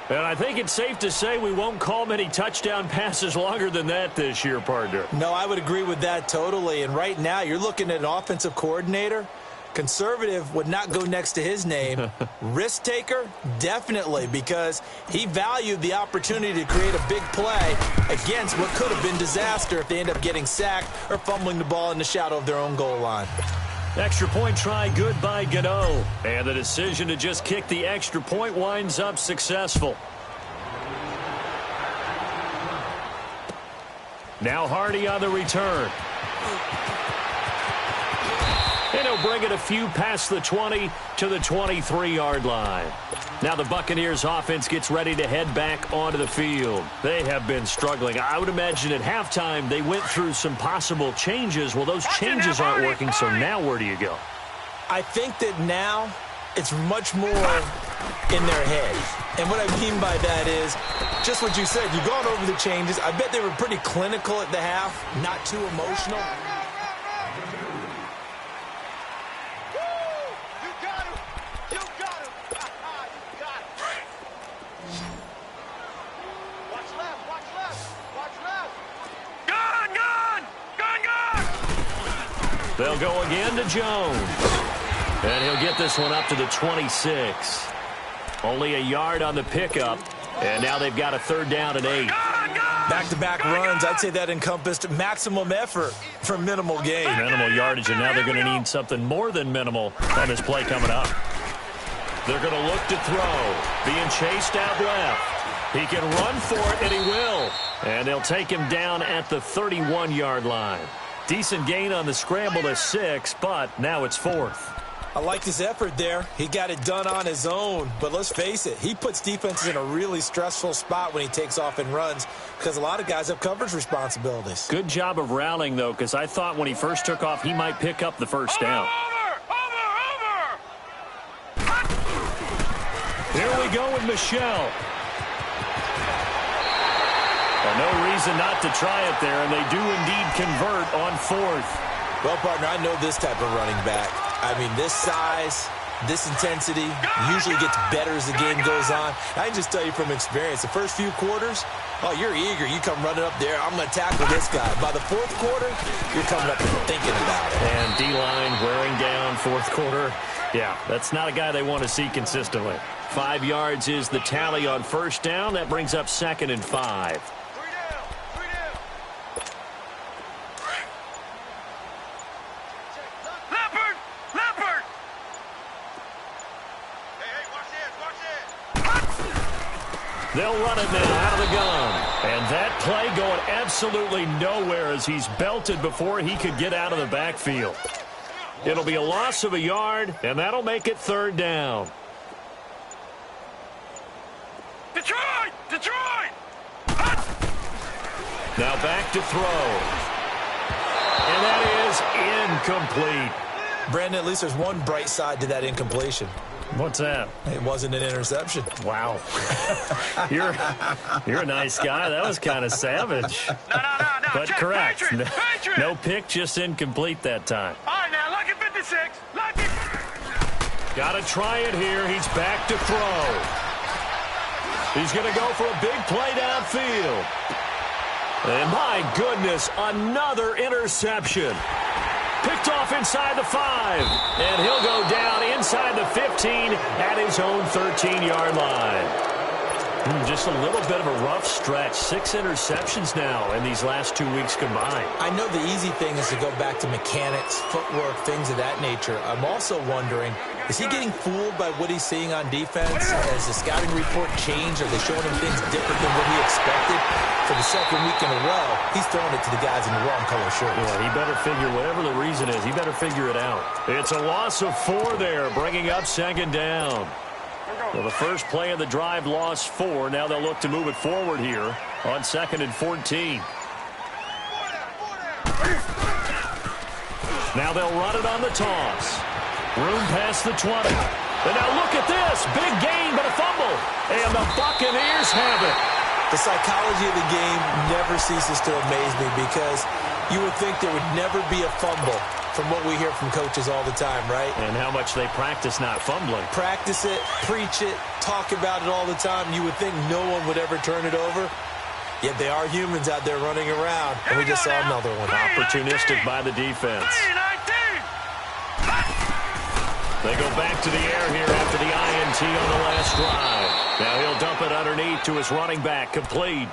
And I think it's safe to say we won't call many touchdown passes longer than that this year, partner. No, I would agree with that totally. And right now, you're looking at an offensive coordinator. Conservative would not go next to his name. Risk taker, definitely, because he valued the opportunity to create a big play against what could have been disaster if they end up getting sacked or fumbling the ball in the shadow of their own goal line. Extra point try good by Gano. And the decision to just kick the extra point winds up successful. Now Hardy on the return. And he'll bring it a few past the 20 to the 23-yard line. Now the Buccaneers offense gets ready to head back onto the field. They have been struggling. I would imagine at halftime they went through some possible changes. Well, those changes aren't working, so now where do you go? I think that now it's much more in their head. And what I mean by that is just what you said. You've gone over the changes. I bet they were pretty clinical at the half, not too emotional. They'll go again to Jones. And he'll get this one up to the 26. Only a yard on the pickup. And now they've got a 3rd down and 8. Back-to-back runs, I'd say that encompassed maximum effort for minimal gain. Minimal yardage, and now they're going to need something more than minimal on this play coming up. They're going to look to throw. Being chased out left. He can run for it, and he will. And they'll take him down at the 31-yard line. Decent gain on the scramble to 6, but now it's 4th. I like his effort there. He got it done on his own. But let's face it, he puts defenses in a really stressful spot when he takes off and runs because a lot of guys have coverage responsibilities. Good job of rallying, though, because I thought when he first took off, he might pick up the first down. Here we go with Michelle. Well, no reason not to try it there, and they do indeed convert on fourth. Well, partner, I know this type of running back. I mean, this size, this intensity usually gets better as the game goes on. I can just tell you from experience, the first few quarters, oh, you're eager. You come running up there, I'm going to tackle this guy. By the fourth quarter, you're coming up and thinking about it. And D-line wearing down fourth quarter. Yeah, that's not a guy they want to see consistently. 5 yards is the tally on first down. That brings up 2nd and 5. They'll run it now out of the gun. And that play going absolutely nowhere as he's belted before he could get out of the backfield. It'll be a loss of a yard, and that'll make it 3rd down. Detroit! Detroit! Now back to throw. And that is incomplete. Brandon, at least there's one bright side to that incompletion. What's that? It wasn't an interception. Wow. You're a nice guy. That was kind of savage. No. But Check, correct. Patriot. No pick, just incomplete that time. All right, now, lucky 56. Lucky. Got to try it here. He's back to throw. He's going to go for a big play downfield. And my goodness, another interception. Picked off inside the 5. And he'll go down inside the 15 at his own 13-yard line. Just a little bit of a rough stretch. 6 interceptions now in these last 2 weeks combined. I know the easy thing is to go back to mechanics, footwork, things of that nature. I'm also wondering, is he getting fooled by what he's seeing on defense? Has the scouting report changed? Are they showing him things different than what he expected? For the 2nd week in a row, he's throwing it to the guys in the wrong color shirts. Yeah, he better figure, whatever the reason is, he better figure it out. It's a loss of 4 there, bringing up 2nd down. Well, the first play of the drive lost 4. Now they'll look to move it forward here on 2nd and 14. Now they'll run it on the toss. Room past the 20. And now look at this. Big gain, but a fumble. And the Buccaneers have it. The psychology of the game never ceases to amaze me because you would think there would never be a fumble from what we hear from coaches all the time, right? And how much they practice not fumbling. Practice it, preach it, talk about it all the time. You would think no one would ever turn it over. Yet they are humans out there running around, and we just saw another one. Opportunistic by the defense. They go back to the air here after the INT on the last drive. Now he'll dump it underneath to his running back, complete.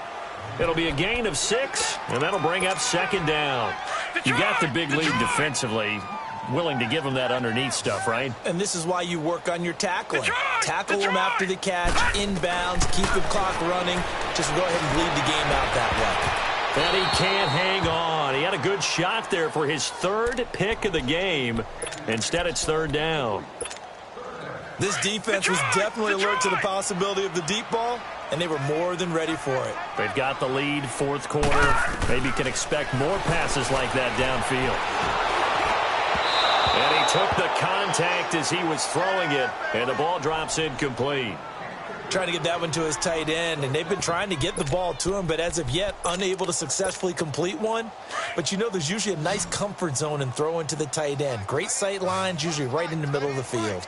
It'll be a gain of 6, and that'll bring up 2nd down. You got the big lead defensively, willing to give him that underneath stuff, right? And this is why you work on your tackling. Tackle him after the catch, inbounds, keep the clock running. Just go ahead and bleed the game out that way. And he can't hang on. He had a good shot there for his 3rd pick of the game. Instead, it's 3rd down. This defense was definitely alert to the possibility of the deep ball, and they were more than ready for it. They've got the lead, 4th quarter. Maybe can expect more passes like that downfield. And he took the contact as he was throwing it, and the ball drops incomplete. Trying to get that one to his tight end, and they've been trying to get the ball to him, but as of yet, unable to successfully complete one. But you know there's usually a nice comfort zone in throwing to the tight end. Great sight lines, usually right in the middle of the field.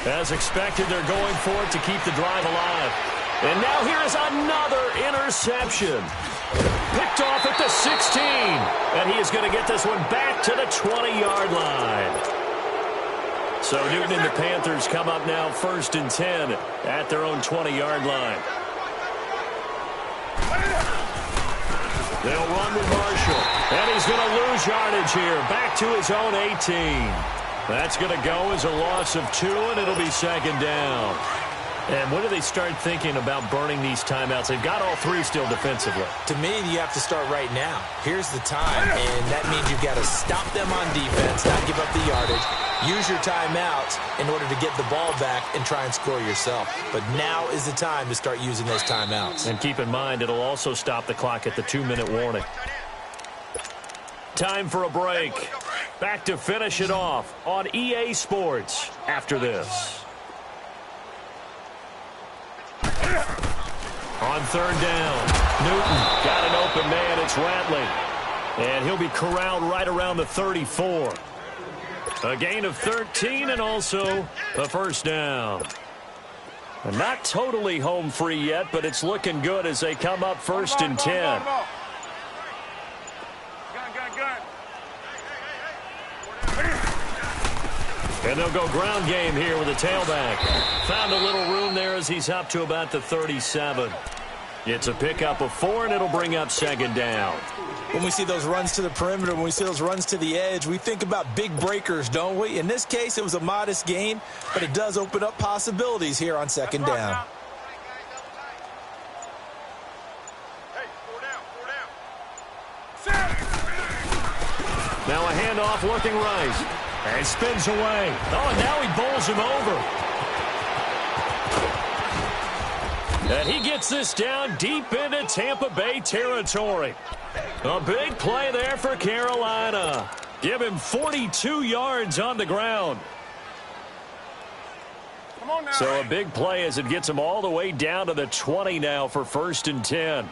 As expected, they're going for it to keep the drive alive. And now here is another interception. Picked off at the 16. And he is going to get this one back to the 20-yard line. So Newton and the Panthers come up now 1st and 10 at their own 20-yard line. They'll run with Marshall. And he's going to lose yardage here. Back to his own 18. That's going to go as a loss of 2, and it'll be 2nd down. And when do they start thinking about burning these timeouts? They've got all 3 still defensively. To me, you have to start right now. Here's the time, and that means you've got to stop them on defense, not give up the yardage. Use your timeouts in order to get the ball back and try and score yourself. But now is the time to start using those timeouts. And keep in mind, it'll also stop the clock at the 2-minute warning. Time for a break. Back to finish it off on EA Sports after this. On third down, Newton got an open man. It's Rattling. And he'll be corralled right around the 34. A gain of 13 and also a first down. Not totally home free yet, but it's looking good as they come up first and 10. And they'll go ground game here with a tailback. Found a little room there as he's up to about the 37. It's a pickup of 4, and it'll bring up second down. When we see those runs to the perimeter, when we see those runs to the edge, we think about big breakers, don't we? In this case, it was a modest gain, but it does open up possibilities here on second down. Now a handoff looking right. And spins away. Oh, and now he bowls him over. And he gets this down deep into Tampa Bay territory. A big play there for Carolina. Give him 42 yards on the ground. So a big play as it gets him all the way down to the 20 now for first and 10.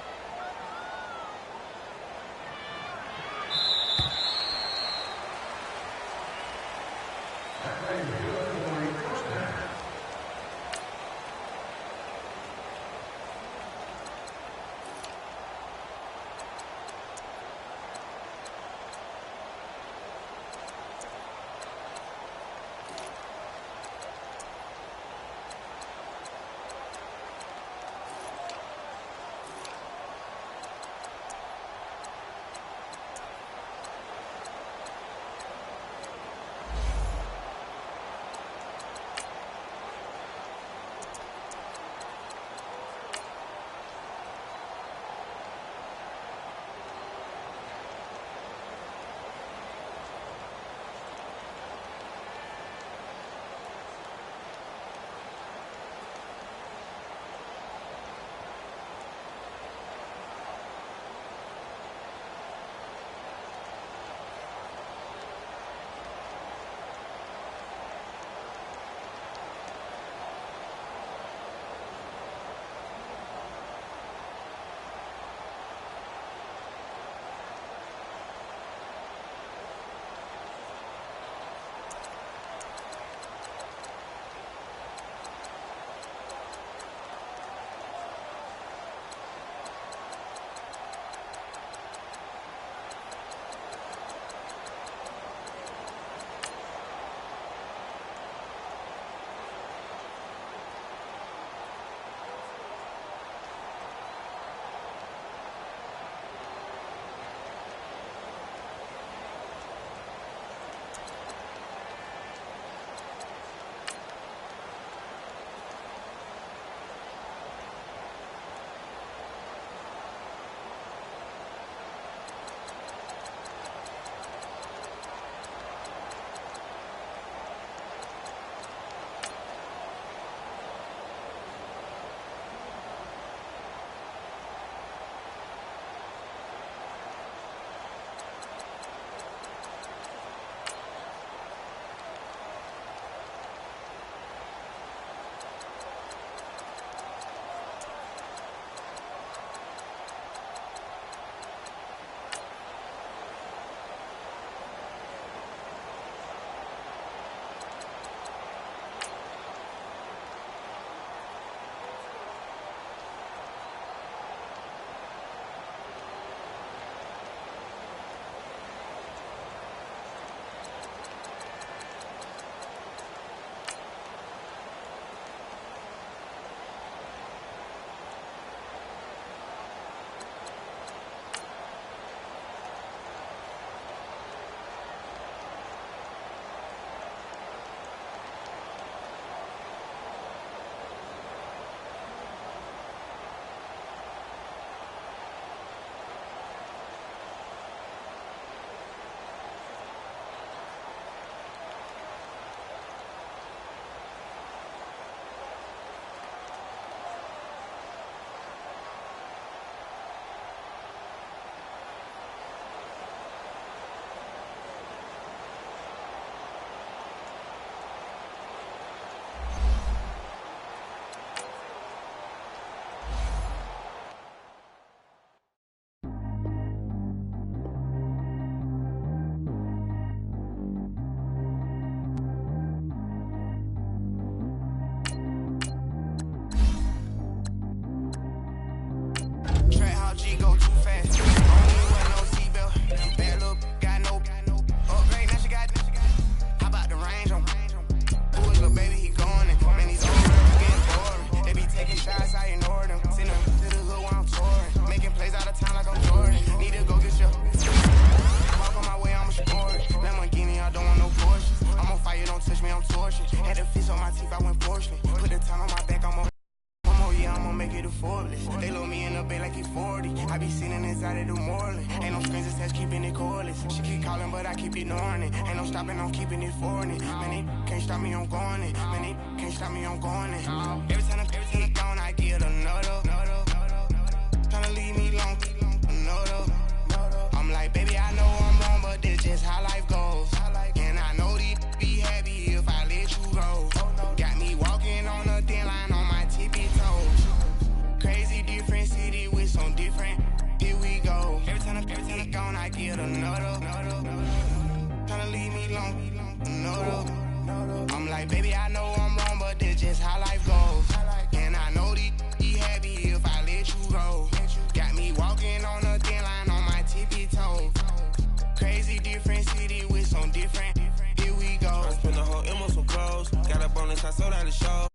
don't touch me, I'm torching. Had the fist on my teeth, I went porcelain. Put the time on my back, I'm on. Yeah, I'ma make it a Forbes. They load me in the bay like he's 40. I be sitting inside of the Moreland. Ain't no screens attached, keeping it cordless. She keep calling, but I keep ignoring it. Ain't no stopping, I'm keeping it for it. Man, it can't stop me, I'm going it. Man, it can't stop me, I'm going it. Every time I'm gone, I get another. Tryna leave me long, another. I'm like, baby, I know I'm wrong, but this just how life goes. And I know these be happy if I let you go. Got me walking on a thin line on my tippy toes. Crazy different city with some different. Here we go. Every time I'm gone, I get another. Tryna leave me long, another. I'm like, baby, I know I'm wrong, but this just how life goes. And I know these be happy if I let you go. Got me walking on a thin line on my tippy toes. Crazy different city with some different. Here we go. I spent the whole M on some clothes. Got a bonus, I sold out the show.